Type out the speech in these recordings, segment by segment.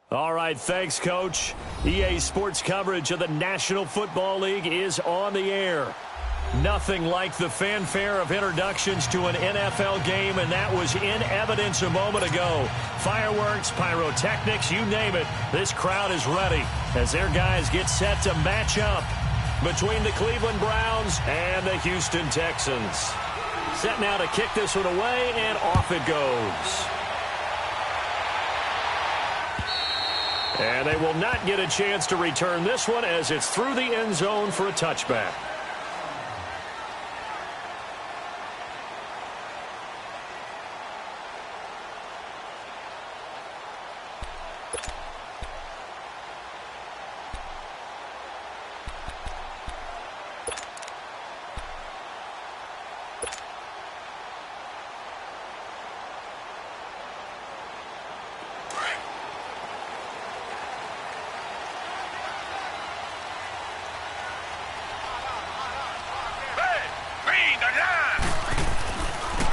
All right, thanks, Coach. EA Sports coverage of the National Football League is on the air. Nothing like the fanfare of introductions to an NFL game, and that was in evidence a moment ago. Fireworks, pyrotechnics, you name it, this crowd is ready as their guys get set to match up between the Cleveland Browns and the Houston Texans. Set now to kick this one away, and off it goes. And they will not get a chance to return this one as it's through the end zone for a touchback.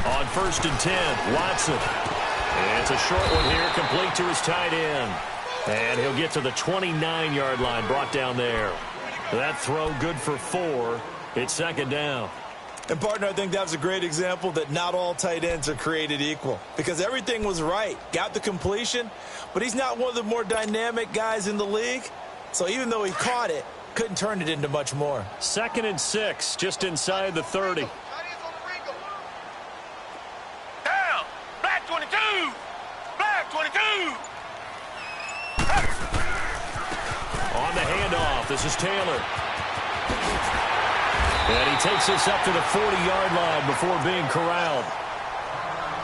On 1st and 10, Watson. It's a short one here, complete to his tight end. And he'll get to the 29-yard line, brought down there. That throw good for 4. It's 2nd down. And, partner, I think that was a great example that not all tight ends are created equal. Because everything was right. Got the completion, but he's not one of the more dynamic guys in the league. So even though he caught it, couldn't turn it into much more. 2nd and 6, just inside the 30. On the handoff, this is Taylor. And he takes us up to the 40-yard line before being corralled.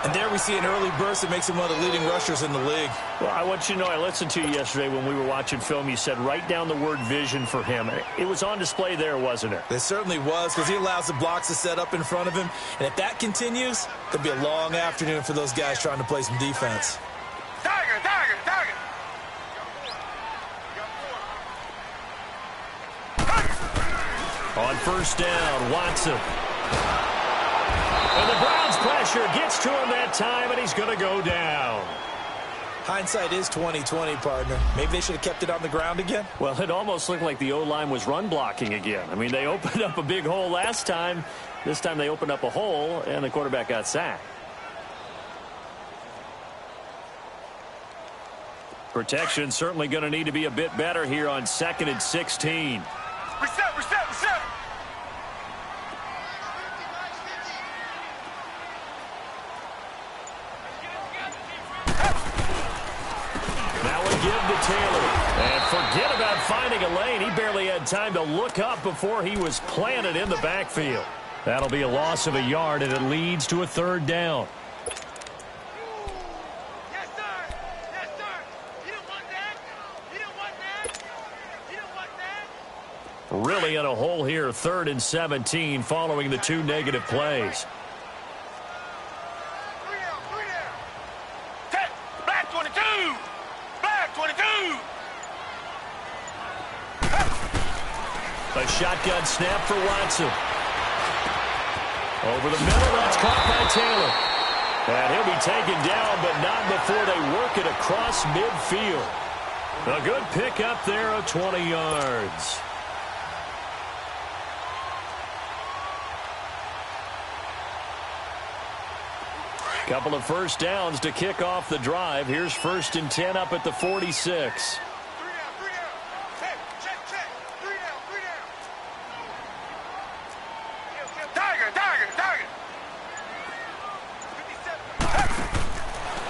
And there we see an early burst that makes him one of the leading rushers in the league. Well, I want you to know, I listened to you yesterday when we were watching film. You said write down the word vision for him. It was on display there, wasn't it? It certainly was, because he allows the blocks to set up in front of him. And if that continues, it'll be a long afternoon for those guys trying to play some defense. Tiger! On 1st down, Watson. And the Browns pressure gets to him that time, and he's going to go down. Hindsight is 20/20, partner. Maybe they should have kept it on the ground again. Well, it almost looked like the O-line was run blocking again. I mean, they opened up a big hole last time. This time they opened up a hole, and the quarterback got sacked. Protection certainly going to need to be a bit better here on 2nd and 16. Reset! Now we give to Taylor. And forget about finding a lane. He barely had time to look up before he was planted in the backfield. That'll be a loss of a yard, and it leads to a 3rd down. Really in a hole here, 3rd and 17 following the 2 negative plays. Black 22! A shotgun snap for Watson. Over the middle, that's caught by Taylor. And he'll be taken down, but not before they work it across midfield. A good pickup there of 20 yards. Couple of 1st downs to kick off the drive. Here's 1st and 10 up at the 46.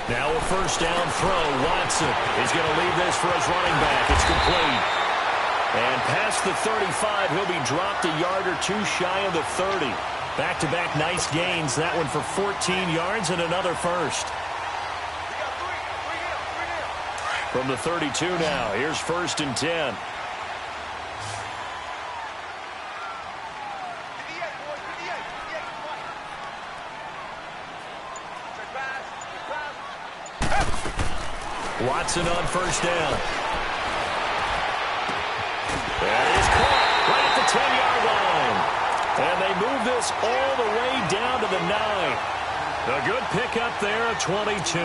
Now a 1st down throw. Watson is going to leave this for his running back. It's complete. And past the 35, he'll be dropped a yard or 2 shy of the 30. Back-to-back nice gains. That one for 14 yards and another 1st. From the 32 now, here's 1st and 10. Watson on 1st down. That is caught right at the 10-yard line. And they move this all the way down to the 9. A good pickup there, a 22.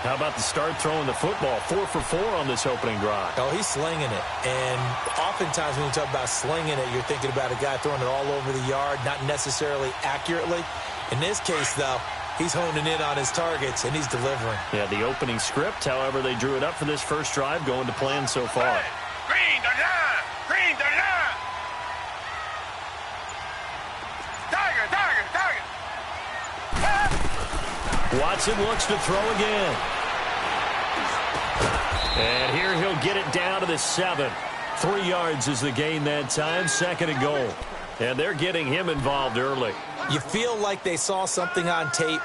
How about the start throwing the football? 4 for 4 on this opening drive. Oh, he's slinging it. And oftentimes when you talk about slinging it, you're thinking about a guy throwing it all over the yard, not necessarily accurately. In this case, though, he's honing in on his targets, and he's delivering. Yeah, the opening script, however, they drew it up for this first drive, going to plan so far. Green the line! Green the line! Tiger, tiger, tiger! Watson looks to throw again. And here he'll get it down to the 7. 3 yards is the gain that time, 2nd and goal. And they're getting him involved early. You feel like they saw something on tape,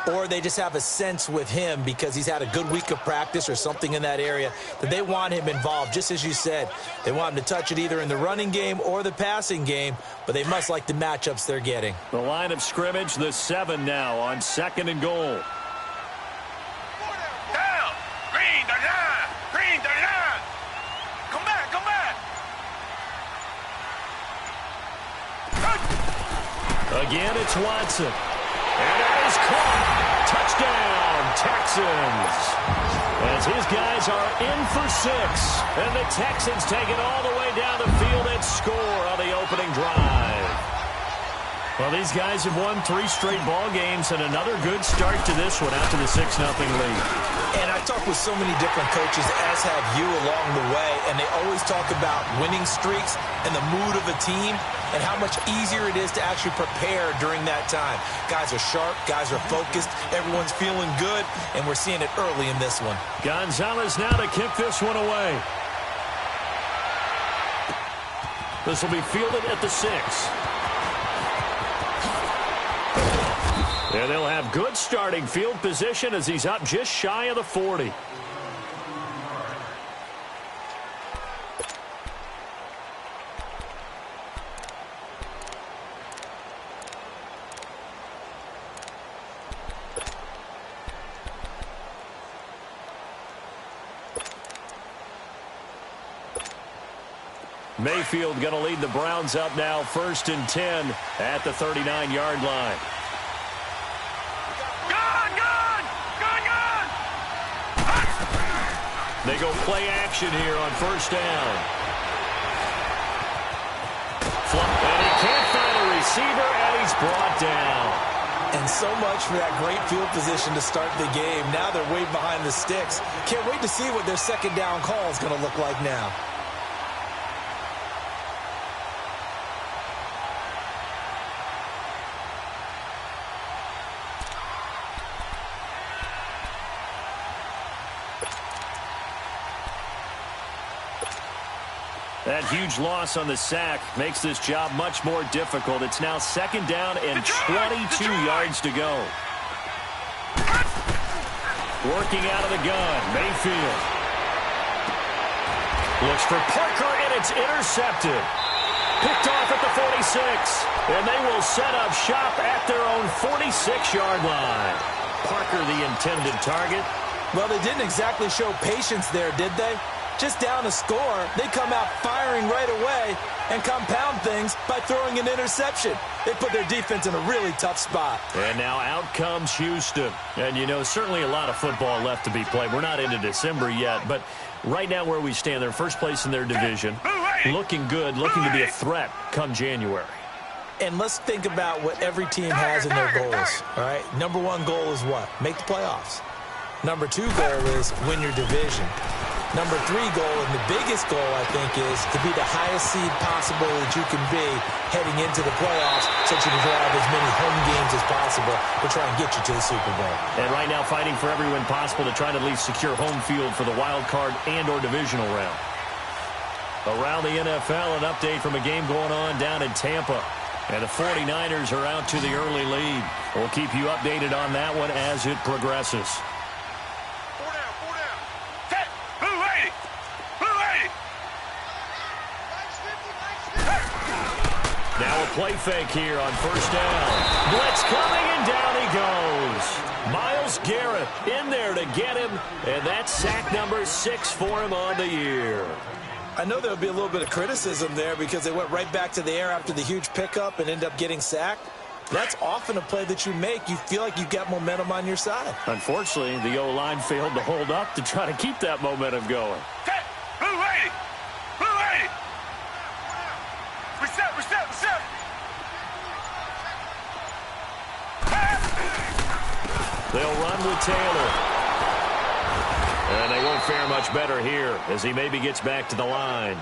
or they just have a sense with him because he's had a good week of practice or something in that area that they want him involved. Just as you said, they want him to touch it either in the running game or the passing game, but they must like the matchups they're getting. The line of scrimmage, the 7 now on 2nd and goal. Down! Green the line! Green the line! Come back, come back! Again, it's Watson. And it is caught. Touchdown, Texans. As his guys are in for 6. And the Texans take it all the way down the field and score on the opening drive. Well, these guys have won 3 straight ball games and another good start to this one after the 6-0 lead. And I talked with so many different coaches, as have you, along the way, and they always talk about winning streaks and the mood of a team and how much easier it is to actually prepare during that time. Guys are sharp, guys are focused, everyone's feeling good, and we're seeing it early in this one. Gonzalez now to kick this one away. This will be fielded at the 6. And they'll have good starting field position as he's up just shy of the 40. Mayfield going to lead the Browns up now, 1st and 10 at the 39-yard line. They go play action here on 1st down. And he can't find a receiver, and he's brought down. And so much for that great field position to start the game. Now they're way behind the sticks. Can't wait to see what their 2nd down call is going to look like now. That huge loss on the sack makes this job much more difficult. It's now 2nd down and 22 yards to go. Working out of the gun, Mayfield. Looks for Parker, and it's intercepted. Picked off at the 46. And they will set up shop at their own 46-yard line. Parker, the intended target. Well, they didn't exactly show patience there, did they? Just down a score, they come out firing right away and compound things by throwing an interception. They put their defense in a really tough spot. And now out comes Houston. And, you know, certainly a lot of football left to be played. We're not into December yet, but right now where we stand, they're first place in their division. Looking good, looking to be a threat come January. And let's think about what every team has in their goals, all right? Number 1 goal is what? Make the playoffs. Number 2 goal is win your division. Number 3 goal, and the biggest goal, I think, is to be the highest seed possible that you can be heading into the playoffs so that you can have as many home games as possible to try and get you to the Super Bowl. And right now fighting for every win possible to try to at least secure home field for the wild card and or divisional round. Around the NFL, an update from a game going on down in Tampa. And the 49ers are out to the early lead. We'll keep you updated on that one as it progresses. Now a play fake here on 1st down. Blitz coming, and down he goes. Myles Garrett in there to get him, and that's sack number 6 for him on the year. I know there'll be a little bit of criticism there because they went right back to the air after the huge pickup and ended up getting sacked. That's often a play that you make. You feel like you've got momentum on your side. Unfortunately, the O-line failed to hold up to try to keep that momentum going. Set. Blue 80. Blue 80. Reset, reset, reset. They'll run with Taylor. And they won't fare much better here as he maybe gets back to the line.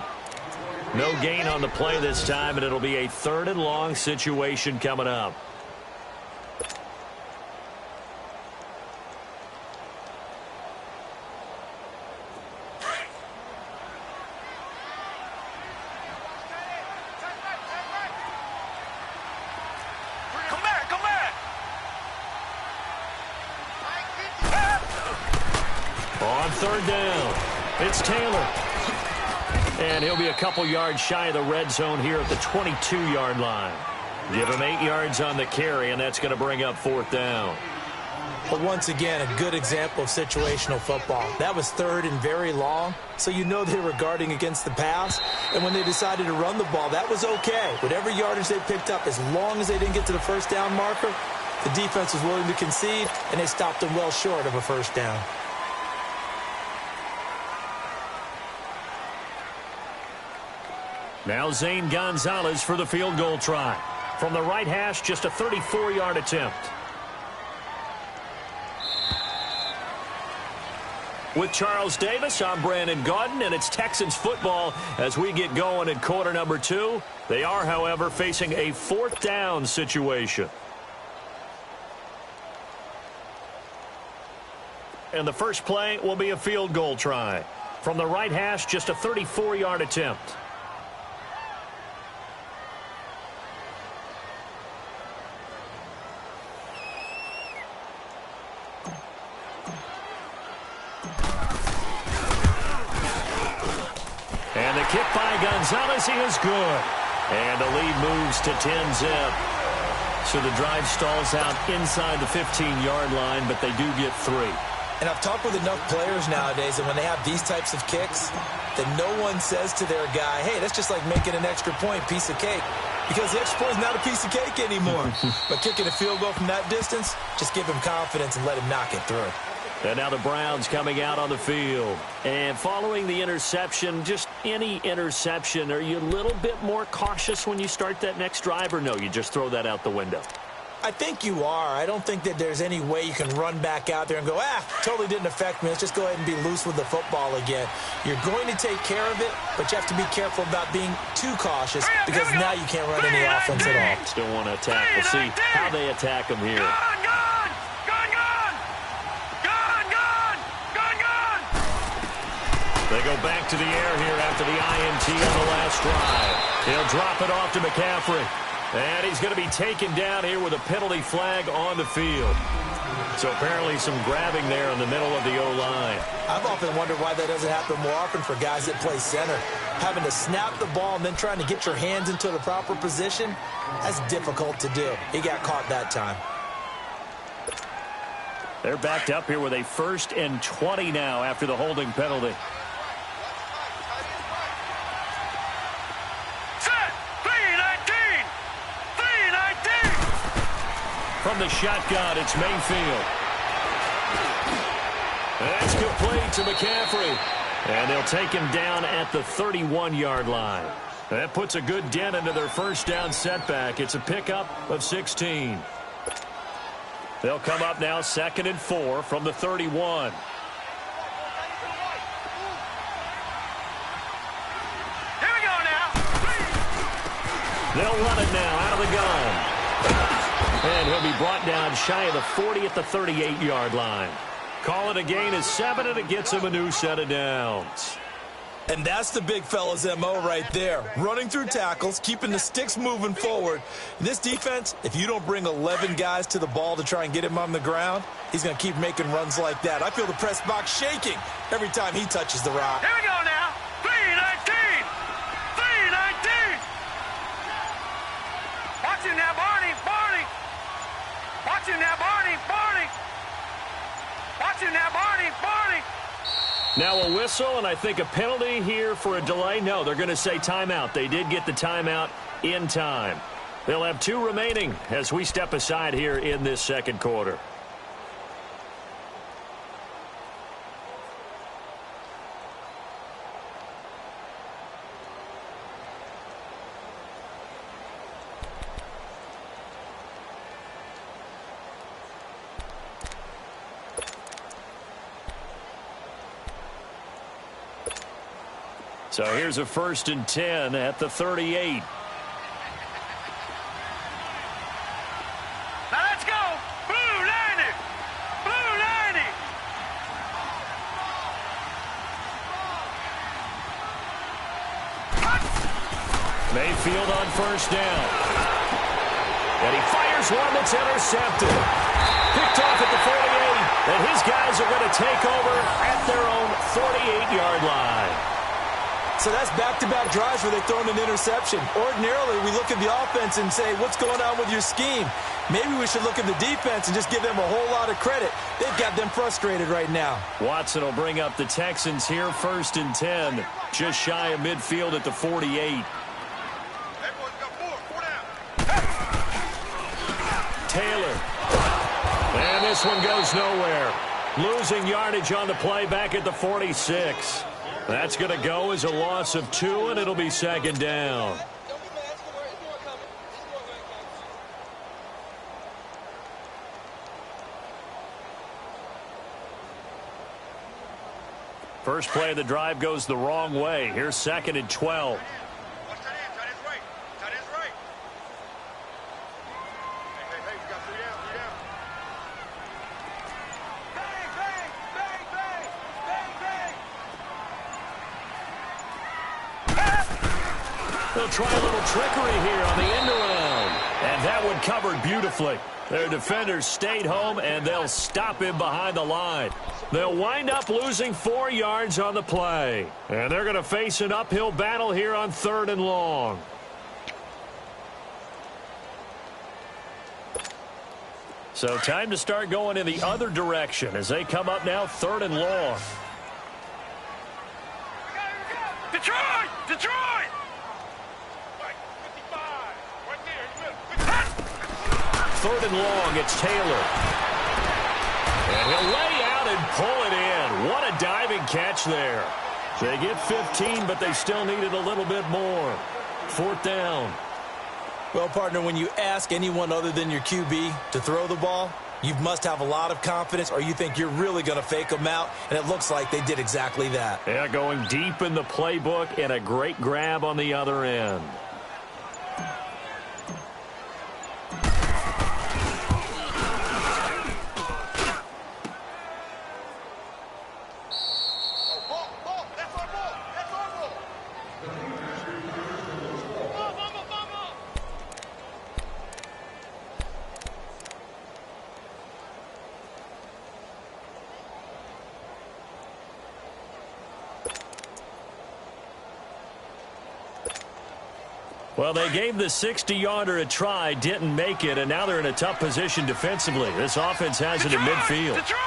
No gain on the play this time, and it'll be a 3rd and long situation coming up. Come back, come back. On 3rd down, it's Taylor. And he'll be a couple yards shy of the red zone here at the 22-yard line. Give him 8 yards on the carry, and that's going to bring up 4th down. But once again, a good example of situational football. That was 3rd and very long, so you know they were guarding against the pass. And when they decided to run the ball, that was okay. Whatever yardage they picked up, as long as they didn't get to the 1st down marker, the defense was willing to concede, and they stopped them well short of a 1st down. Now Zane Gonzalez for the field goal try. From the right hash, just a 34-yard attempt. With Charles Davis, I'm Brandon Gaudin, and it's Texans football as we get going in quarter number 2. They are, however, facing a 4th down situation. And the first play will be a field goal try. From the right hash, just a 34-yard attempt. And the kick by Gonzalez, he is good. And the lead moves to 10-zip. So the drive stalls out inside the 15-yard line, but they do get 3. And I've talked with enough players nowadays that when they have these types of kicks, that no one says to their guy, hey, that's just like making an extra point, piece of cake. Because the extra point is not a piece of cake anymore. But kicking a field goal from that distance, just give him confidence and let him knock it through. And now the Browns coming out on the field. And following the interception, just any interception, are you a little bit more cautious when you start that next drive, or no, you just throw that out the window? I think you are. I don't think that there's any way you can run back out there and go, totally didn't affect me. Let's just go ahead and be loose with the football again. You're going to take care of it, but you have to be careful about being too cautious because now you can't run any offense at all. Still want to attack. We'll see how they attack them here. They go back to the air here after the INT on the last drive. He'll drop it off to McCaffrey. And he's going to be taken down here with a penalty flag on the field. So apparently some grabbing there in the middle of the O-line. I've often wondered why that doesn't happen more often for guys that play center. Having to snap the ball and then trying to get your hands into the proper position, that's difficult to do. He got caught that time. They're backed up here with a 1st and 20 now after the holding penalty. From the shotgun, it's Mayfield. That's complete to McCaffrey. And they'll take him down at the 31-yard line. That puts a good dent into their 1st down setback. It's a pickup of 16. They'll come up now 2nd and 4 from the 31. Here we go now. They'll run it now out of the gun. And he'll be brought down shy of the 40 at the 38-yard line. Call it a gain of 7, and it gets him a new set of downs. And that's the big fella's MO right there. Running through tackles, keeping the sticks moving forward. This defense, if you don't bring 11 guys to the ball to try and get him on the ground, he's going to keep making runs like that. I feel the press box shaking every time he touches the rock. Here we go now. 3-19. 3-19. Watch him now, Barney. Barney. Watch him now, Barney. Barney. Watch him now, Barney. Barney. Now a whistle, and I think a penalty here for a delay. No, they're going to say timeout. They did get the timeout in time. They'll have 2 remaining as we step aside here in this second quarter. So here's a 1st and 10 at the 38. Now let's go. Blue line. Blue line. Mayfield on 1st down. And he fires one that's intercepted. Picked off at the 48. And his guys are going to take over at their own 48-yard line. So that's back-to-back drives where they've thrown an interception. Ordinarily, we look at the offense and say, what's going on with your scheme? Maybe we should look at the defense and just give them a whole lot of credit. They've got them frustrated right now. Watson will bring up the Texans here, 1st and 10. Just shy of midfield at the 48. Taylor. And this one goes nowhere. Losing yardage on the play back at the 46. That's going to go as a loss of 2, and it'll be 2nd down. First play of the drive goes the wrong way. Here's 2nd and 12. They'll try a little trickery here on the end around. And that one covered beautifully. Their defenders stayed home, and they'll stop him behind the line. They'll wind up losing 4 yards on the play. And they're going to face an uphill battle here on 3rd and long. So time to start going in the other direction as they come up now 3rd and long. Detroit! Detroit! 3rd and long, it's Taylor. And he'll lay out and pull it in. What a diving catch there. They get 15, but they still needed a little bit more. 4th down. Well, partner, when you ask anyone other than your QB to throw the ball, you must have a lot of confidence, or you think you're really going to fake them out, and it looks like they did exactly that. Yeah, going deep in the playbook and a great grab on the other end. Well, they gave the 60-yarder a try, didn't make it, and now they're in a tough position defensively. This offense has it in midfield. Detroit!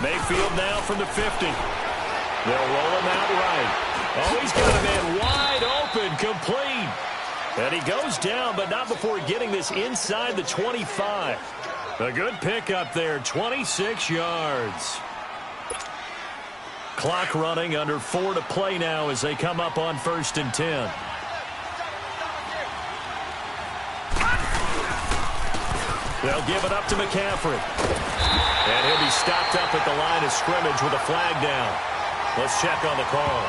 Mayfield now from the 50. They'll roll him out right. Oh, he's got a man wide open, complete. And he goes down, but not before getting this inside the 25. A good pickup there, 26 yards. Clock running, under 4 to play now as they come up on 1st and 10. They'll give it up to McCaffrey. And he'll be stopped up at the line of scrimmage with a flag down. Let's check on the call.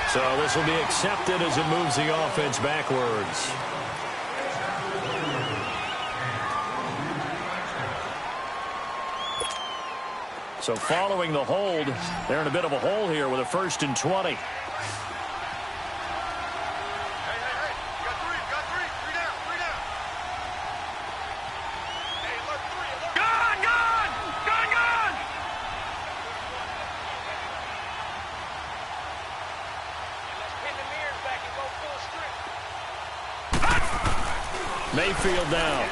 So this will be accepted as it moves the offense backwards. So following the hold, they're in a bit of a hole here with a 1st and 20. Hey, got three down. Hey, alert 3, alert. Gun! Let's pin the mirrors back and go full strength. Mayfield down.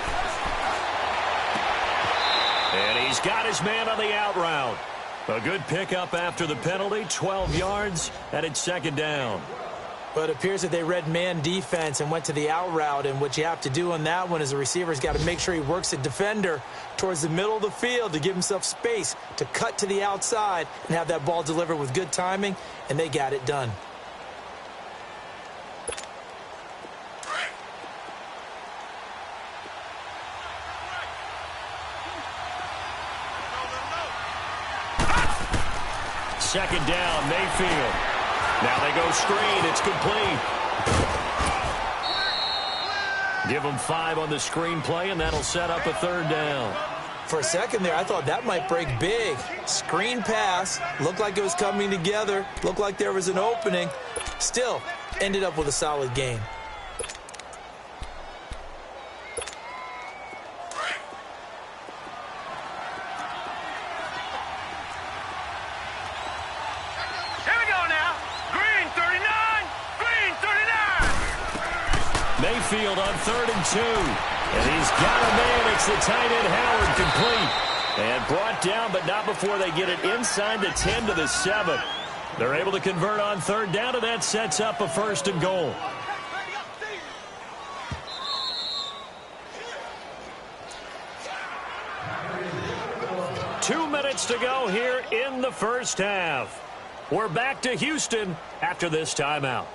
And he's got his man on the out route. A good pickup after the penalty, 12 yards, and it's 2nd down. Well, it appears that they read man defense and went to the out route, and what you have to do on that one is the receiver's got to make sure he works the defender towards the middle of the field to give himself space to cut to the outside and have that ball delivered with good timing, and they got it done. Second down, Mayfield. Now they go screen. It's complete. Give them 5 on the screen play, and that'll set up a third down. For a second there, I thought that might break big. Screen pass. Looked like it was coming together. Looked like there was an opening. Still, ended up with a solid game. Mayfield on 3rd and 2. And he's got a man. It's the tight end Howard, complete. And brought down, but not before they get it inside the 10 to the 7. They're able to convert on 3rd down, and that sets up a 1st and goal. Two minutes to go here in the first half. We're back to Houston after this timeout.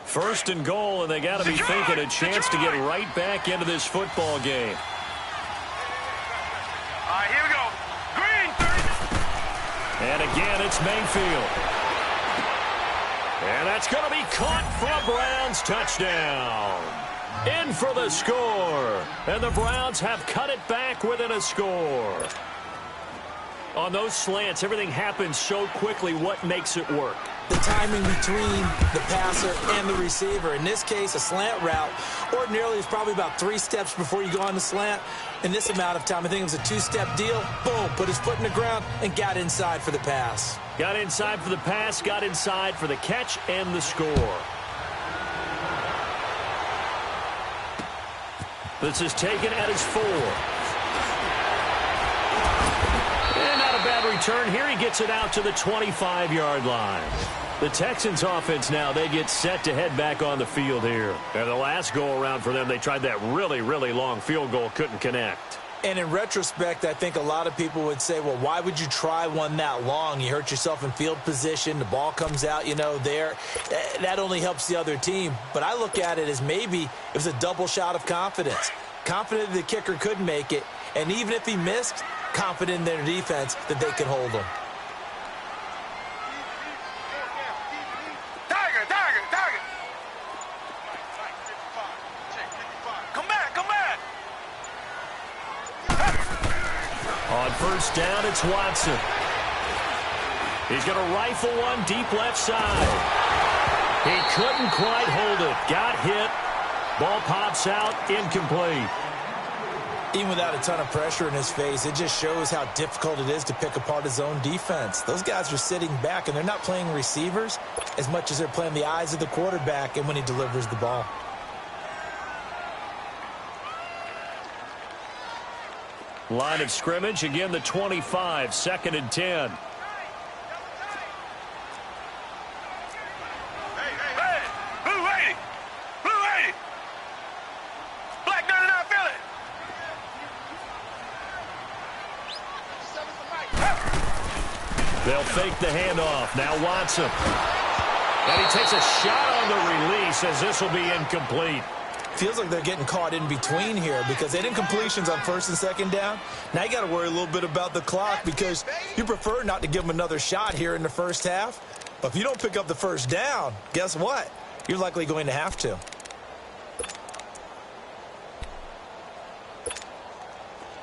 1st and goal, and they got to be thinking a chance to get right back into this football game. All right, here we go. Green, 30. And again, it's Mayfield. And that's going to be caught for a Browns touchdown. In for the score. And the Browns have cut it back within a score. On those slants, everything happens so quickly. What makes it work? The timing between the passer and the receiver. In this case, a slant route ordinarily is probably about 3 steps before you go on the slant. In this amount of time, I think it was a 2-step deal. Boom, put his foot in the ground and got inside for the pass. Got inside for the pass, got inside for the catch and the score. This is taken at his 4. And not a bad return here. He gets it out to the 25-yard line. The Texans offense now, they get set to head back on the field here. And the last go-around for them, they tried that really, really long field goal, couldn't connect. And in retrospect, I think a lot of people would say, well, why would you try one that long? You hurt yourself in field position. The ball comes out, there. That only helps the other team. But I look at it as maybe it was a double shot of confidence. Confident the kicker could make it. And even if he missed, confident in their defense that they could hold him. On 1st down, it's Watson. He's going to rifle one deep left side. He couldn't quite hold it. Got hit. Ball pops out, incomplete. Even without a ton of pressure in his face, it just shows how difficult it is to pick apart his own defense. Those guys are sitting back, and they're not playing receivers as much as they're playing the eyes of the quarterback and when he delivers the ball. Line of scrimmage, again the 25, 2nd and 10. Hey, Blue 80! Blue 80! Black 99 Philly! They'll fake the handoff. Now Watson. And he takes a shot on the release as this will be incomplete. Feels like they're getting caught in between here because they did incompletions on 1st and 2nd down. Now you got to worry a little bit about the clock because you prefer not to give them another shot here in the first half. But if you don't pick up the 1st down, guess what? You're likely going to have to.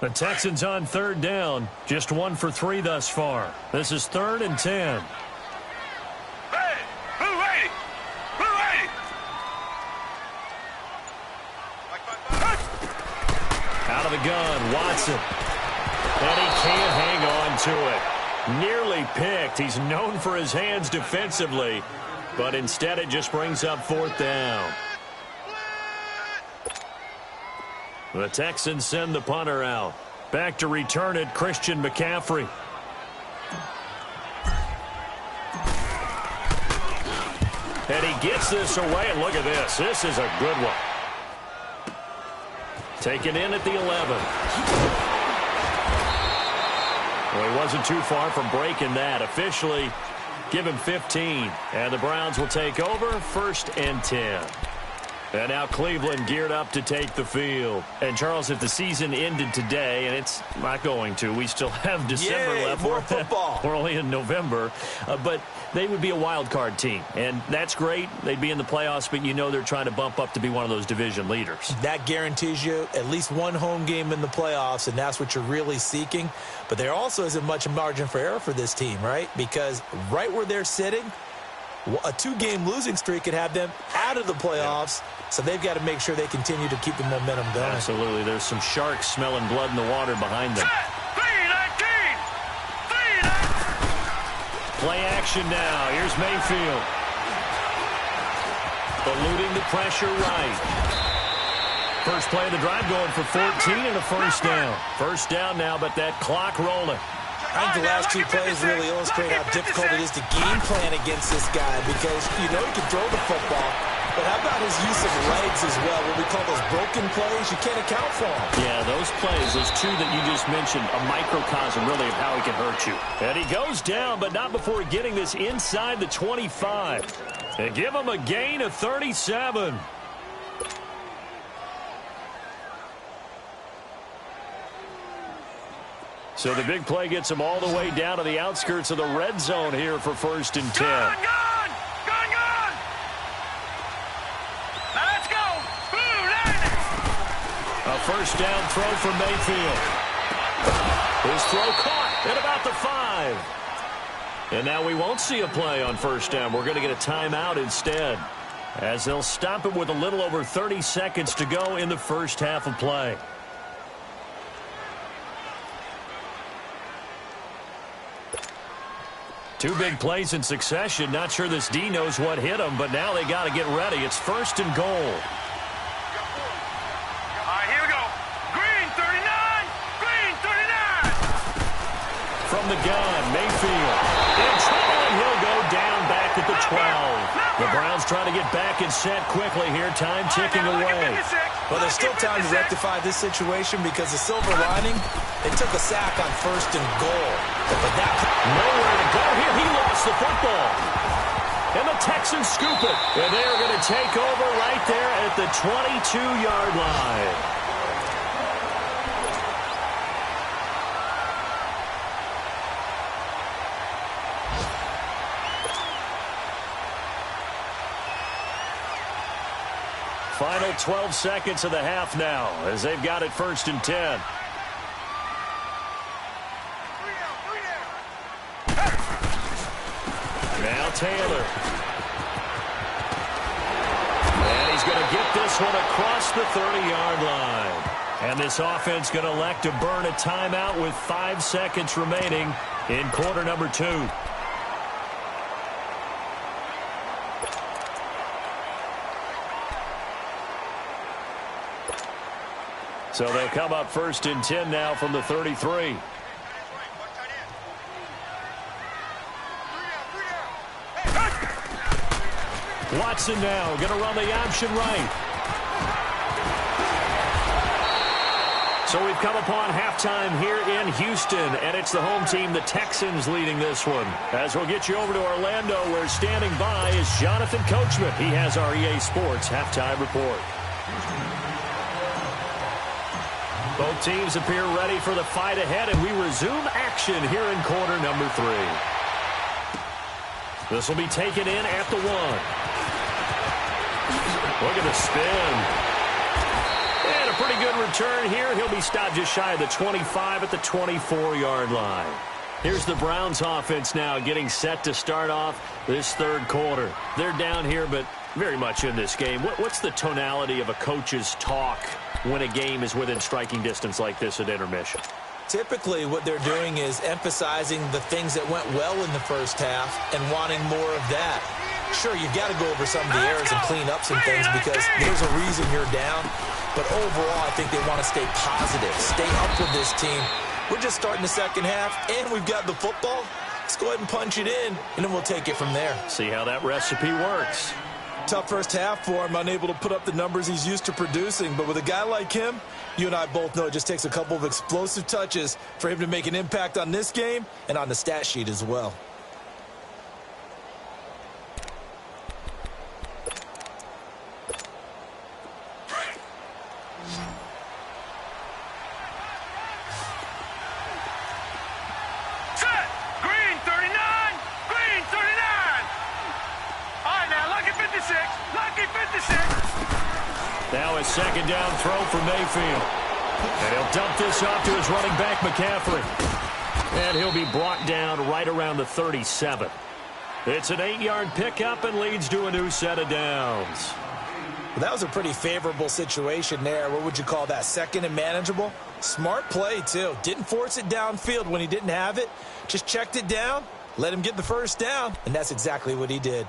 The Texans on 3rd down. Just 1 for 3 thus far. This is 3rd and 10. Hey, Blue 80! Blue 80! Out of the gun, Watson. And he can't hang on to it. Nearly picked. He's known for his hands defensively, but instead it just brings up 4th down. The Texans send the punter out. Back to return it, Christian McCaffrey. gets this away, and look at this. This is a good one. Taken in at the 11. Well, he wasn't too far from breaking that. Officially, give him 15. And the Browns will take over 1st and 10. And now Cleveland geared up to take the field. And, Charles, if the season ended today, and it's not going to, we still have December left. More football. We're only in November. But they would be a wild card team. And that's great. They'd be in the playoffs, but you know they're trying to bump up to be one of those division leaders. That guarantees you at least one home game in the playoffs, and that's what you're really seeking. But there also isn't much margin for error for this team, right? Because right where they're sitting, a 2-game losing streak could have them out of the playoffs. So they've got to make sure they continue to keep the momentum going. Absolutely. There's some sharks smelling blood in the water behind them. Play action now. Here's Mayfield. Eluding the pressure right. First play of the drive going for 14 and a first down. First down now, but that clock rolling. I think the last 2 plays really illustrate how difficult it is to game plan against this guy because you know he can throw the football, but how about his use of legs as well? What we call those broken plays, you can't account for them. Yeah, those plays, those 2 that you just mentioned, a microcosm really of how he can hurt you. And he goes down, but not before getting this inside the 25. And give him a gain of 37. So the big play gets him all the way down to the outskirts of the red zone here for 1st and 10. Gone! Now let's go! A first down throw from Mayfield. His throw caught at about the 5. And now we won't see a play on first down. We're going to get a timeout instead, as they'll stop it with a little over 30 seconds to go in the first half of play. Two big plays in succession. Not sure this D knows what hit him, but now they got to get ready. It's 1st and goal. All right, here we go. Green 39. Green 39. From the gun, Mayfield. In trouble, and he'll go down back at the 12. The Browns trying to get back and set quickly here. Time ticking away. Well, there's still time to rectify this situation because the silver lining, they took a sack on 1st and goal. But that nowhere to go here. He lost the football. And the Texans scoop it. And they are going to take over right there at the 22-yard line. Final 12 seconds of the half now as they've got it 1st and 10. Now Taylor. And he's going to get this one across the 30-yard line. And this offense going to elect to burn a timeout with 5 seconds remaining in quarter number 2. So they'll come up 1st and 10 now from the 33. Watson now going to run the option right. So we've come upon halftime here in Houston, and it's the home team, the Texans, leading this one. As we'll get you over to Orlando, where standing by is Jonathan Coachman. He has our EA Sports halftime report. Both teams appear ready for the fight ahead, and we resume action here in quarter number 3. This will be taken in at the 1. Look at the spin. And a pretty good return here. He'll be stopped just shy of the 25 at the 24-yard line. Here's the Browns offense now getting set to start off this 3rd quarter. They're down here, but very much in this game. What's the tonality of a coach's talk when a game is within striking distance like this at intermission? Typically, what they're doing is emphasizing the things that went well in the first half and wanting more of that. Sure, you've got to go over some of the errors and clean up some things because there's a reason you're down. But overall, I think they want to stay positive, stay up with this team. We're just starting the second half, and we've got the football. Let's go ahead and punch it in, and then we'll take it from there. See how that recipe works. tough first half for him, unable to put up the numbers he's used to producing. But with a guy like him, you and I both know it just takes a couple of explosive touches for him to make an impact on this game and on the stat sheet as well. Now a second down throw for Mayfield. And he'll dump this off to his running back, McCaffrey. And he'll be brought down right around the 37. It's an 8-yard pickup and leads to a new set of downs. Well, that was a pretty favorable situation there. What would you call that? Second and manageable? Smart play, too. Didn't force it downfield when he didn't have it. Just checked it down, let him get the first down, and that's exactly what he did.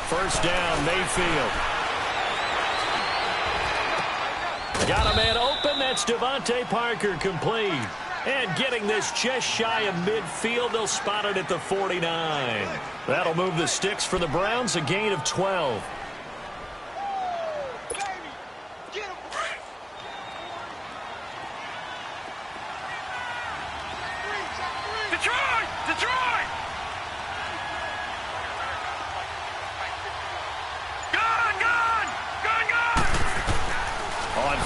First down, Mayfield. Got a man open. That's Devontae Parker, complete. And getting this just shy of midfield, they'll spot it at the 49. That'll move the sticks for the Browns, a gain of 12.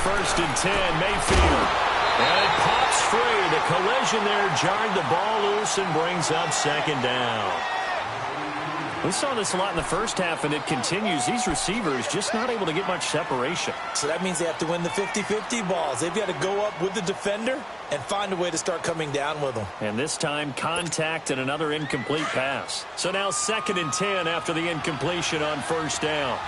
First and 10, Mayfield. And it pops free. The collision there jarred the ball loose and brings up second down. We saw this a lot in the first half, and it continues. These receivers just not able to get much separation. So that means they have to win the 50-50 balls. They've got to go up with the defender and find a way to start coming down with them. And this time, contact and another incomplete pass. So now second and 10 after the incompletion on first down.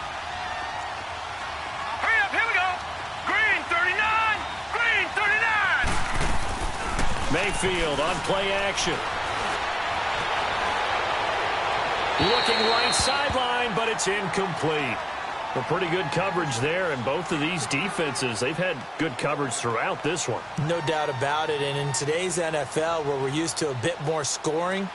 Mayfield on play action. Looking right sideline, but it's incomplete. Well, pretty good coverage there, and both of these defenses, they've had good coverage throughout this one. No doubt about it, and in today's NFL, where we're used to a bit more scoring,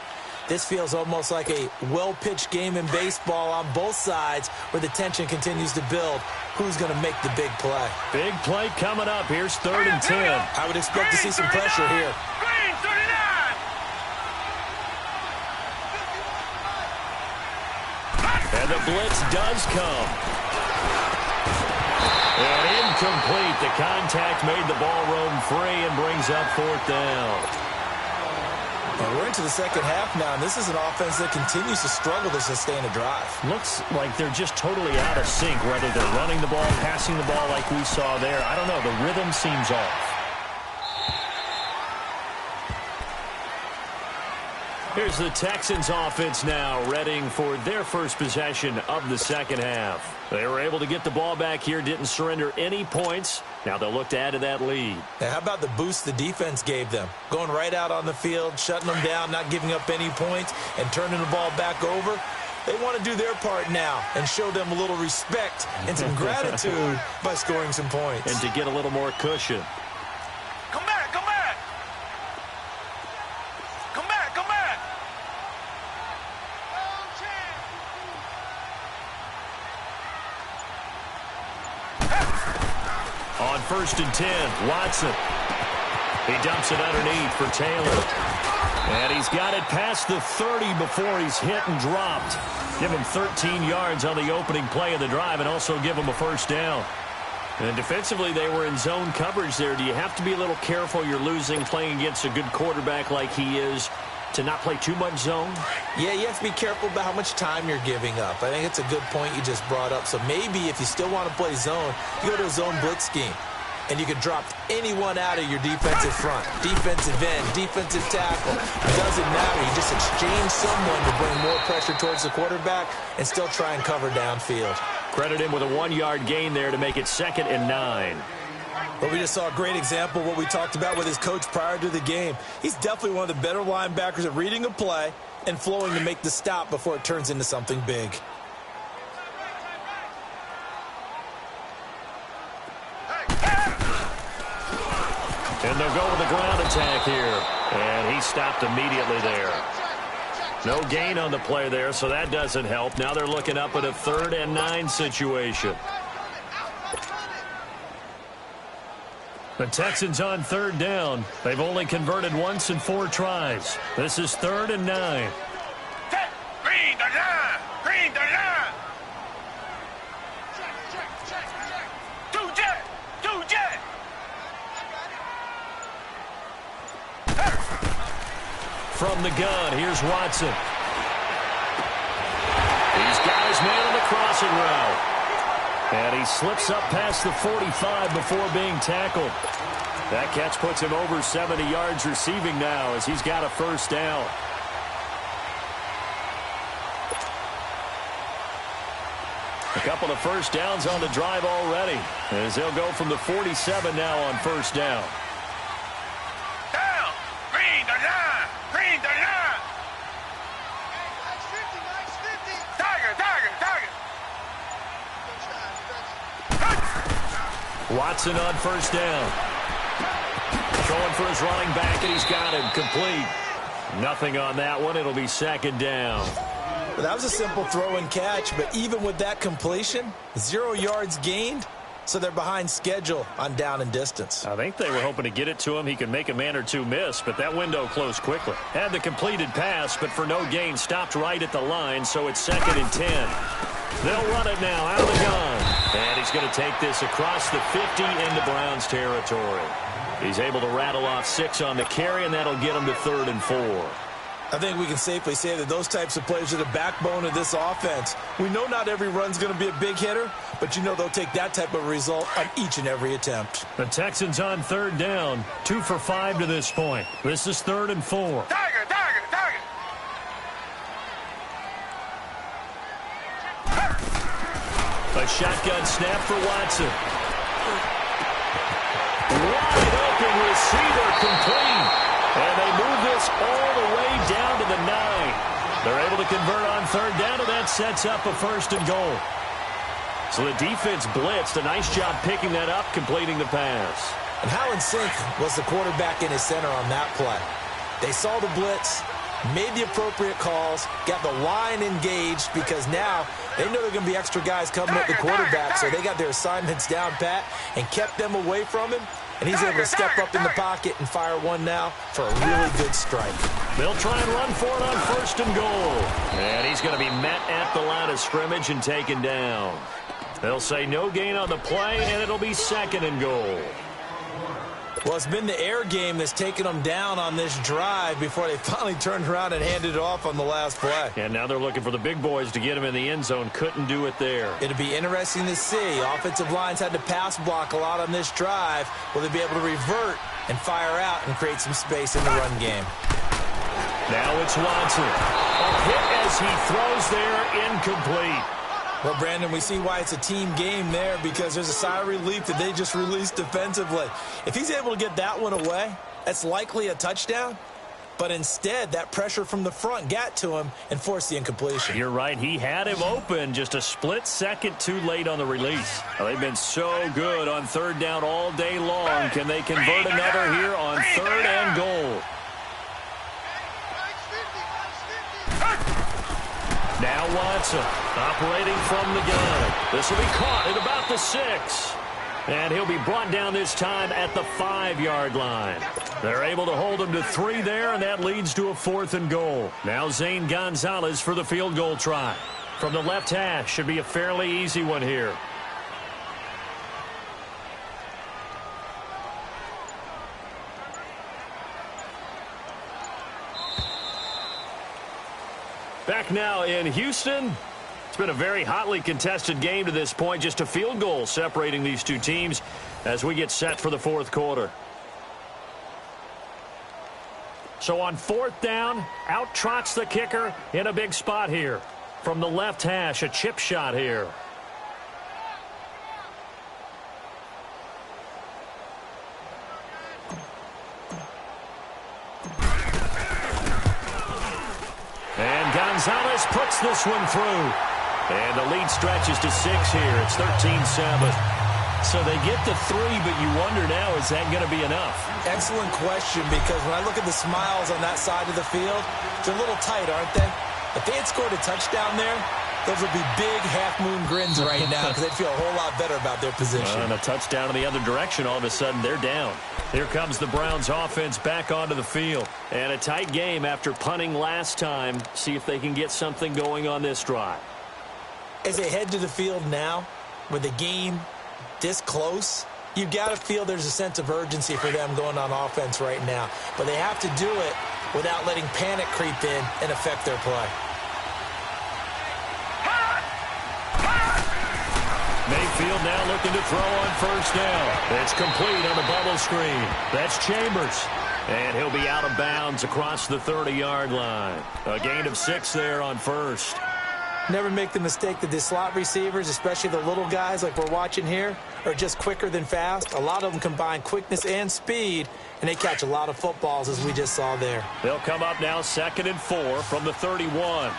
this feels almost like a well-pitched game in baseball on both sides where the tension continues to build. Who's going to make the big play? Big play coming up. Here's third and 10. I would expect to see some pressure here. And the blitz does come. And incomplete. The contact made the ball roam free and brings up fourth down. And we're into the second half now, and this is an offense that continues to struggle to sustain a drive. Looks like they're just totally out of sync, whether they're running the ball, passing the ball like we saw there. I don't know. The rhythm seems off. Here's the Texans offense now, readying for their first possession of the second half. They were able to get the ball back here, didn't surrender any points. Now they'll look to add to that lead. Now, how about the boost the defense gave them? Going right out on the field, shutting them down, not giving up any points, and turning the ball back over. They want to do their part now and show them a little respect and some gratitude by scoring some points. And to get a little more cushion. Come back, come back. Come back, come back. On first and 10, Watson. He dumps it underneath for Taylor. And he's got it past the 30 before he's hit and dropped. Give him 13 yards on the opening play of the drive and also give him a first down. And defensively, they were in zone coverage there. Do you have to be a little careful? You're losing playing against a good quarterback like he is to not play too much zone? Yeah, you have to be careful about how much time you're giving up. I think it's a good point you just brought up. So maybe if you still want to play zone, you go to a zone blitz scheme. And you can drop anyone out of your defensive front. Defensive end, defensive tackle. It doesn't matter. You just exchange someone to bring more pressure towards the quarterback and still try and cover downfield. Credit him with a 1-yard gain there to make it 2nd and 9. But we just saw a great example of what we talked about with his coach prior to the game. He's definitely one of the better linebackers at reading a play and flowing to make the stop before it turns into something big. Hey! And they'll go with the ground attack here. And he stopped immediately there. No gain on the play there, so that doesn't help. Now they're looking up at a 3rd and 9 situation. The Texans on 3rd down. They've only converted once in 4 tries. This is 3rd and 9. Green the line! Green the line! Two jet! Two jet! From the gun, here's Watson. He's got his man on the crossing route. And he slips up past the 45 before being tackled. That catch puts him over 70 yards receiving now as he's got a 1st down. A couple of 1st downs on the drive already as they'll go from the 47 now on 1st down. Down! Green the line! Green the line! Tiger! Tiger! Tiger! Watson on 1st down. Going for his running back, and he's got him complete. Nothing on that one. It'll be 2nd down. Well, that was a simple throw and catch, but even with that completion, 0 yards gained, so they're behind schedule on down and distance. I think they were hoping to get it to him. He could make a man or two miss, but that window closed quickly. Had the completed pass, but for no gain, stopped right at the line, so it's 2nd and 10. They'll run it now out of the gun. And he's going to take this across the 50 into Browns territory. He's able to rattle off 6 on the carry, and that'll get him to 3rd and 4. I think we can safely say that those types of plays are the backbone of this offense. We know not every run's going to be a big hitter, but you know they'll take that type of result on each and every attempt. The Texans on 3rd down, 2 for 5 to this point. This is 3rd and 4. Tiger! Tiger! Tiger! A shotgun snap for Watson. Wide open receiver complete. And they move this all the way down to the 9. They're able to convert on 3rd down, and that sets up a 1st and goal. So the defense blitzed. A nice job picking that up, completing the pass. And how in sync was the quarterback in his center on that play? They saw the blitz, made the appropriate calls, got the line engaged because now they know they're going to be extra guys coming at the quarterback, so they got their assignments down pat and kept them away from him. And he's able to step up in the pocket and fire one now for a really good strike. They'll try and run for it on 1st and goal. And he's going to be met at the line of scrimmage and taken down. They'll say no gain on the play, and it'll be 2nd and goal. Well, it's been the air game that's taken them down on this drive before they finally turned around and handed it off on the last play. And now they're looking for the big boys to get him in the end zone. Couldn't do it there. It'll be interesting to see. Offensive lines had to pass block a lot on this drive. Will they be able to revert and fire out and create some space in the run game? Now it's Watson. A hit as he throws there, incomplete. Well, Brandon, we see why it's a team game there because there's a sigh of relief that they just released defensively. If he's able to get that one away, that's likely a touchdown. But instead, that pressure from the front got to him and forced the incompletion. You're right. He had him open, just a split second too late on the release. Well, they've been so good on 3rd down all day long. Can they convert another here on 3rd and goal? Now Watson operating from the gun. This will be caught at about the 6. And he'll be brought down this time at the 5-yard line. They're able to hold him to 3 there, and that leads to a 4th and goal. Now Zane Gonzalez for the field goal try. From the left hash, should be a fairly easy one here. Back now in Houston. It's been a very hotly contested game to this point. Just a field goal separating these two teams as we get set for the 4th quarter. So on 4th down, out trots the kicker in a big spot here. From the left hash, a chip shot here. And Gonzalez puts this one through. And the lead stretches to 6 here. It's 13-7. So they get the 3, but you wonder now, is that going to be enough? Excellent question, because when I look at the smiles on that side of the field, they're a little tight, aren't they? If they had scored a touchdown there, those would be big half-moon grins right now because they'd feel a whole lot better about their position. And a touchdown in the other direction, all of a sudden they're down. Here comes the Browns offense back onto the field. And a tight game after punting last time. See if they can get something going on this drive. As they head to the field now, with the game this close, you've got to feel there's a sense of urgency for them going on offense right now. But they have to do it without letting panic creep in and affect their play. Mayfield now looking to throw on first down. It's complete on the bubble screen. That's Chambers. And he'll be out of bounds across the 30-yard line. A gain of 6 there on first. Never make the mistake that the slot receivers, especially the little guys like we're watching here, are just quicker than fast. A lot of them combine quickness and speed, and they catch a lot of footballs, as we just saw there. They'll come up now 2nd and 4 from the 31.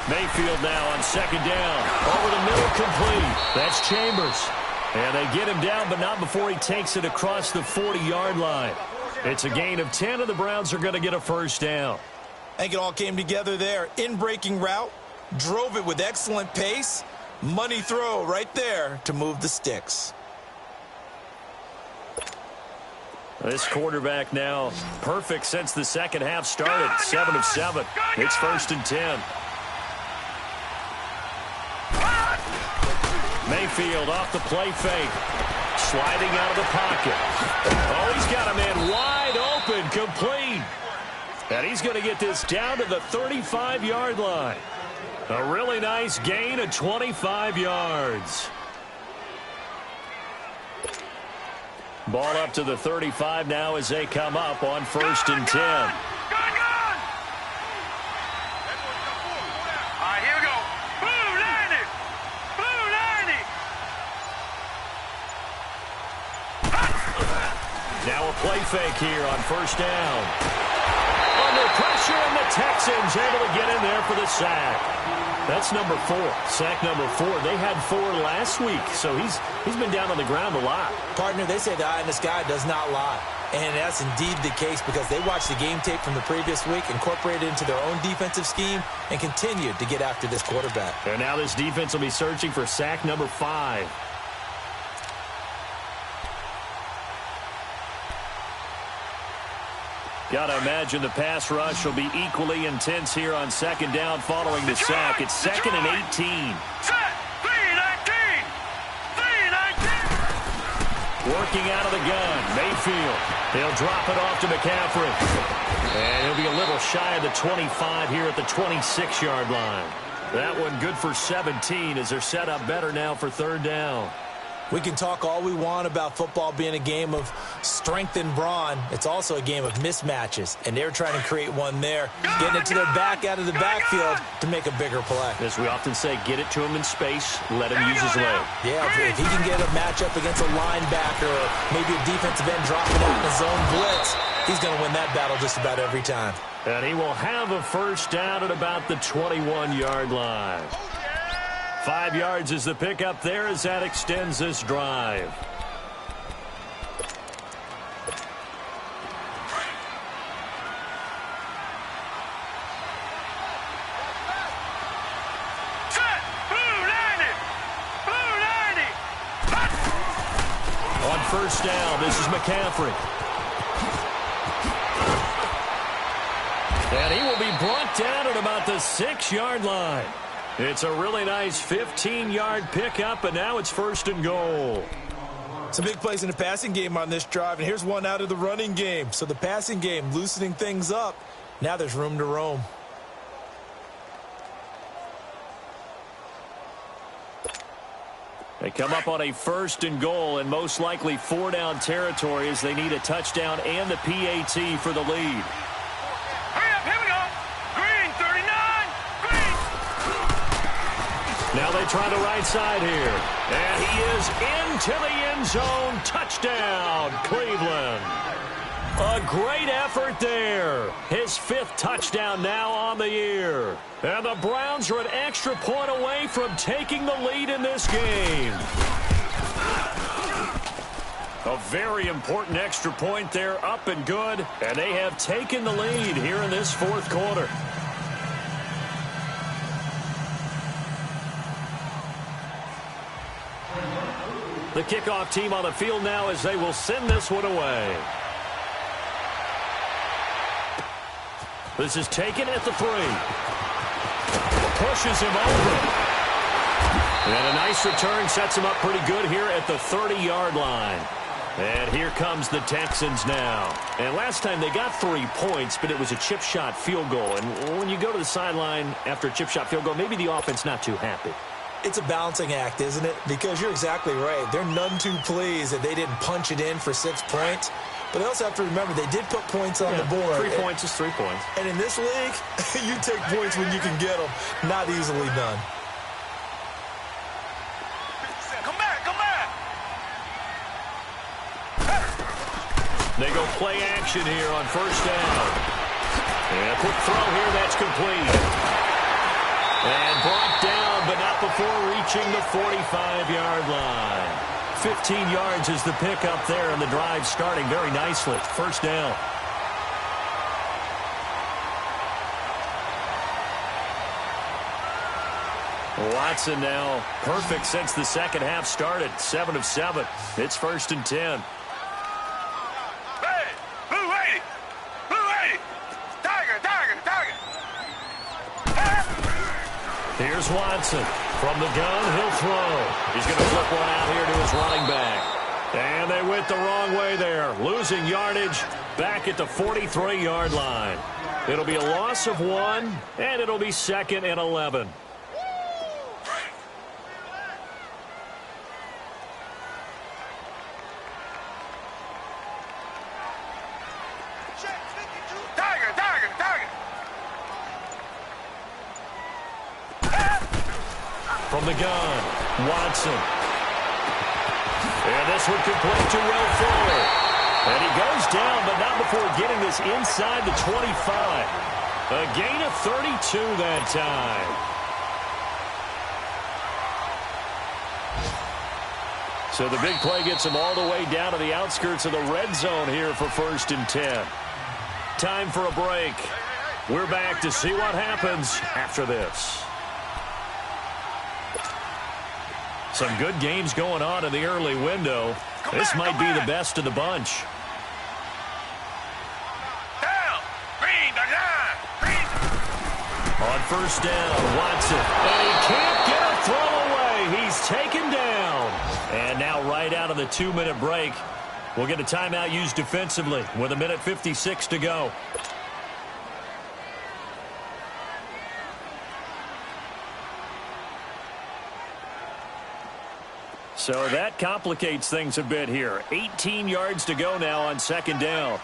Mayfield now on 2nd down. Over the middle, complete. That's Chambers. And they get him down, but not before he takes it across the 40-yard line. It's a gain of 10, and the Browns are going to get a first down. I think it all came together there. In-breaking route, drove it with excellent pace. Money throw right there to move the sticks. This quarterback now perfect since the second half started. 7 of 7. It's 1st and 10. Mayfield off the play fake. Sliding out of the pocket. Oh, he's got a man wide open, complete. And he's going to get this down to the 35-yard line. A really nice gain of 25 yards. Ball up to the 35 now as they come up on 1st and 10. Now a play fake here on 1st down. Under pressure, and the Texans able to get in there for the sack. That's number 4. Sack number 4. They had 4 last week, so he's been down on the ground a lot. Partner, they say the eye in the sky does not lie. And that's indeed the case because they watched the game tape from the previous week, incorporated it into their own defensive scheme, and continued to get after this quarterback. And now this defense will be searching for sack number 5. Got to imagine the pass rush will be equally intense here on 2nd down following the sack. It's 2nd and 18. Set, 3-19. Working out of the gun, Mayfield. He'll drop it off to McCaffrey. And he'll be a little shy of the 25 here at the 26-yard line. That one good for 17 as they're set up better now for 3rd down. We can talk all we want about football being a game of strength and brawn. It's also a game of mismatches, and they're trying to create one there, getting it to their back out of the backfield to make a bigger play. As we often say, get it to him in space, let him use his leg. Yeah, if he can get a matchup against a linebacker or maybe a defensive end dropping out in a zone blitz, he's going to win that battle just about every time. And he will have a first down at about the 21-yard line. 5 yards is the pickup there as that extends this drive. Set, blue 90. On 1st down, this is McCaffrey. And he will be brought down at about the 6-yard line. It's a really nice 15-yard pickup, and now it's 1st and goal. Some big plays in the passing game on this drive, and here's one out of the running game. So the passing game loosening things up. Now there's room to roam. They come up on a 1st and goal, and most likely 4-down territory as they need a touchdown and the PAT for the lead. Hurry up, here we go. Green, 39. Green. Now they try the right side here. And he is into the end zone. Touchdown, Cleveland. A great effort there. His 5th touchdown now on the year. And the Browns are an extra point away from taking the lead in this game. A very important extra point there, up and good. And they have taken the lead here in this 4th quarter. The kickoff team on the field now as they will send this one away. This is taken at the 3. Pushes him over. And a nice return sets him up pretty good here at the 30-yard line. And here comes the Texans now. And last time they got 3 points, but it was a chip shot field goal. And when you go to the sideline after a chip shot field goal, maybe the offense not too happy. It's a balancing act, isn't it? Because you're exactly right. They're none too pleased that they didn't punch it in for 6 points. But they also have to remember they did put points on the board. 3 points is 3 points. And in this league, you take points when you can get them. Not easily done. Come back, come back. They go play action here on 1st down. And a quick throw here, that's complete. And brought down, but not before reaching the 45-yard line. 15 yards is the pickup there, and the drive starting very nicely. 1st down. Watson now perfect since the second half started. 7 of 7. It's 1st and 10. Hey, blue 80. Blue 80. Tiger, tiger, tiger. Here's Watson. From the gun, he'll throw. He's going to flip one out here to his running back. And they went the wrong way there. Losing yardage back at the 43-yard line. It'll be a loss of 1, and it'll be 2nd and 11. Tiger, tiger, tiger. From the gun, Watson. And this one complete to Will Fuller. And he goes down, but not before getting this inside the 25. A gain of 32 that time. So the big play gets him all the way down to the outskirts of the red zone here for 1st and 10. Time for a break. We're back to see what happens after this. Some good games going on in the early window. This might be the best of the bunch. Down. Green, the line. Green. On 1st down, Watson. And he can't get a throw away. He's taken down. And now right out of the 2-minute break, we'll get a timeout used defensively with 1:56 to go. So that complicates things a bit here. 18 yards to go now on 2nd down.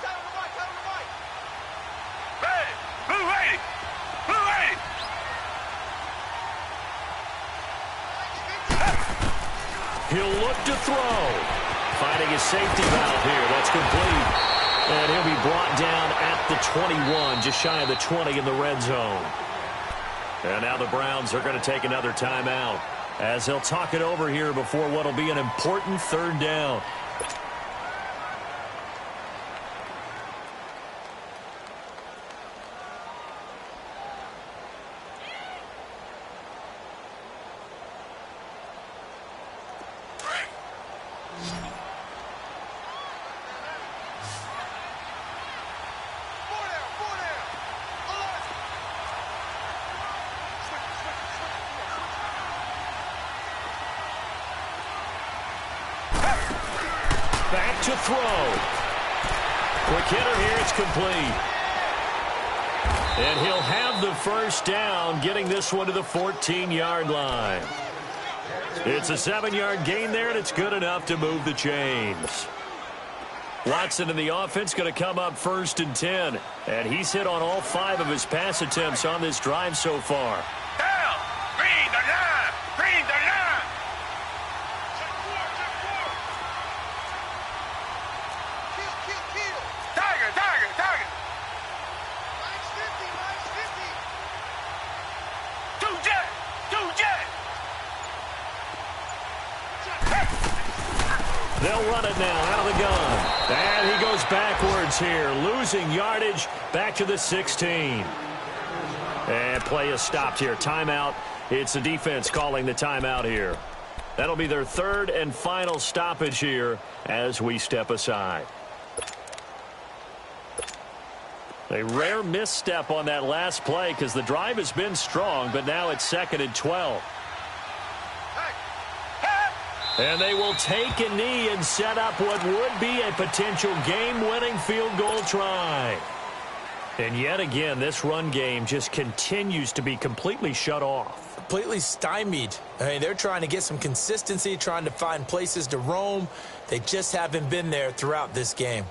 Hey, blue 80. Blue 80. He'll look to throw. Finding his safety valve here. That's complete. And he'll be brought down at the 21, just shy of the 20 in the red zone. And now the Browns are going to take another timeout as they'll talk it over here before what will be an important 3rd down. Back to throw. Quick hitter here. It's complete. And he'll have the 1st down, getting this one to the 14-yard line. It's a 7-yard gain there, and it's good enough to move the chains. Watson in the offense going to come up 1st and 10. And he's hit on all 5 of his pass attempts on this drive so far. Down. Green, the line. Green, the line. They'll run it now out of the gun. And he goes backwards here, losing yardage back to the 16. And play is stopped here. Timeout. It's the defense calling the timeout here. That'll be their third and final stoppage here as we step aside. A rare misstep on that last play because the drive has been strong, but now it's 2nd and 12. And they will take a knee and set up what would be a potential game-winning field goal try. And yet again, this run game just continues to be completely shut off. Completely stymied. I mean, they're trying to get some consistency, trying to find places to roam. They just haven't been there throughout this game.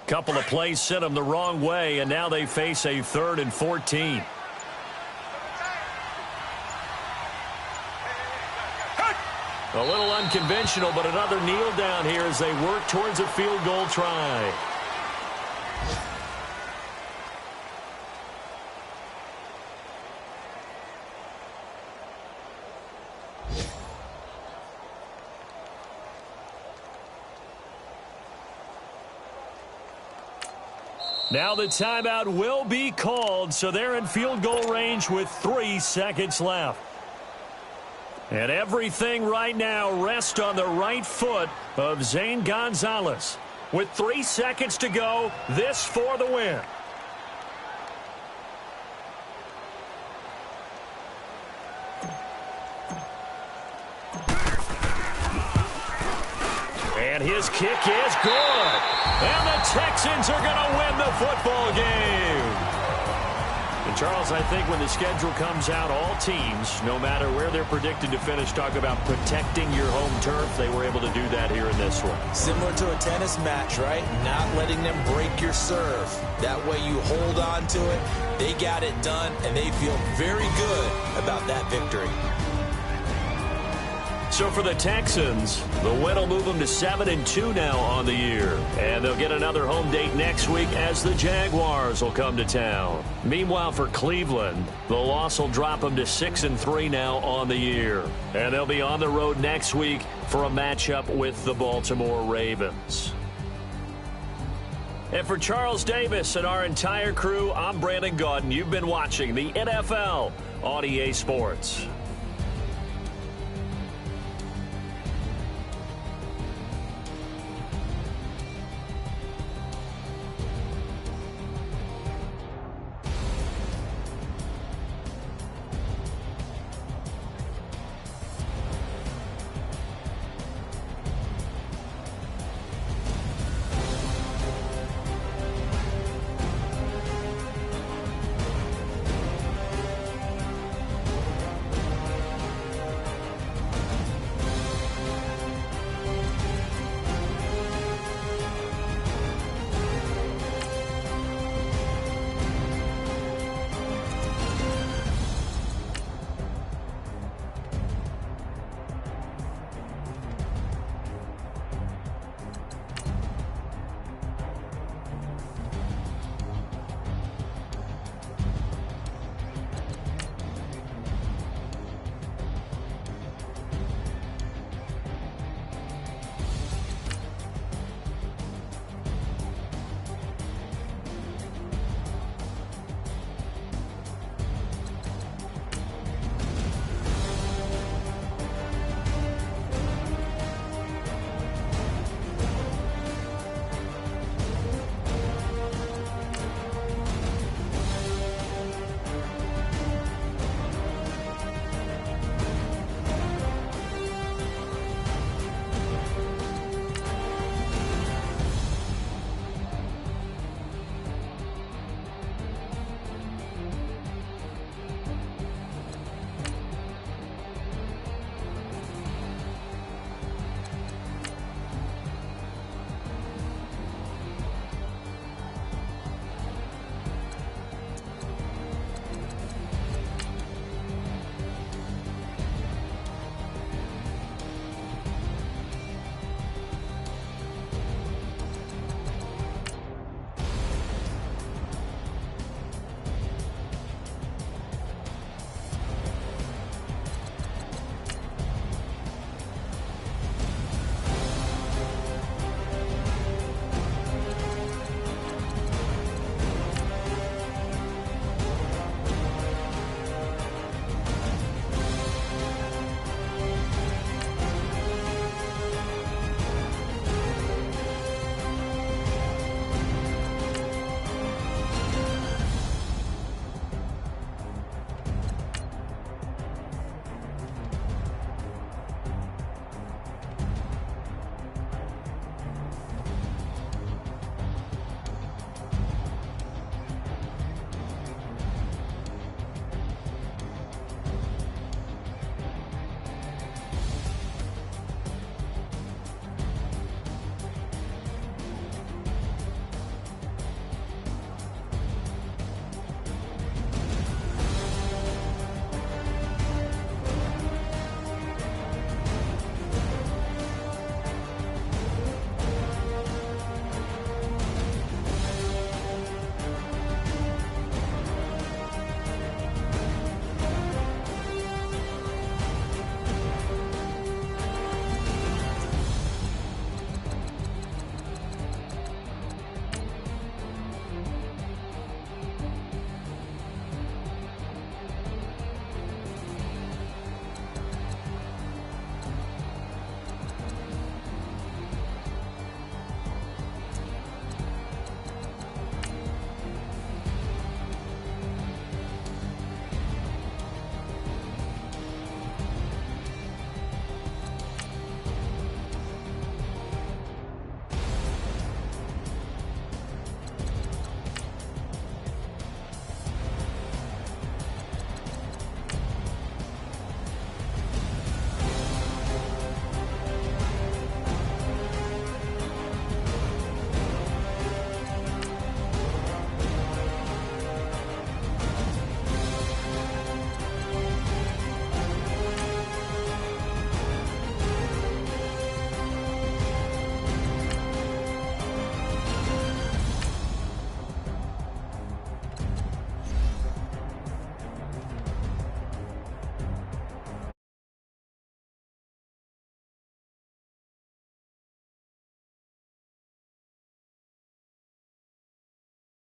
Couple of plays sent them the wrong way, and now they face a 3rd and 14. A little unconventional, but another kneel down here as they work towards a field goal try. Now the timeout will be called, so they're in field goal range with 3 seconds left. And everything right now rests on the right foot of Zane Gonzalez. With 3 seconds to go, this for the win. And his kick is good. And the Texans are going to win the football game. And Charles, I think when the schedule comes out, all teams, no matter where they're predicted to finish, talk about protecting your home turf. They were able to do that here in this one. Similar to a tennis match, right? Not letting them break your serve. That way you hold on to it. They got it done, and they feel very good about that victory. So for the Texans, the win will move them to 7-2 now on the year. And they'll get another home date next week as the Jaguars will come to town. Meanwhile, for Cleveland, the loss will drop them to 6-3 now on the year. And they'll be on the road next week for a matchup with the Baltimore Ravens. And for Charles Davis and our entire crew, I'm Brandon Gaudin. You've been watching the NFL on EA Sports.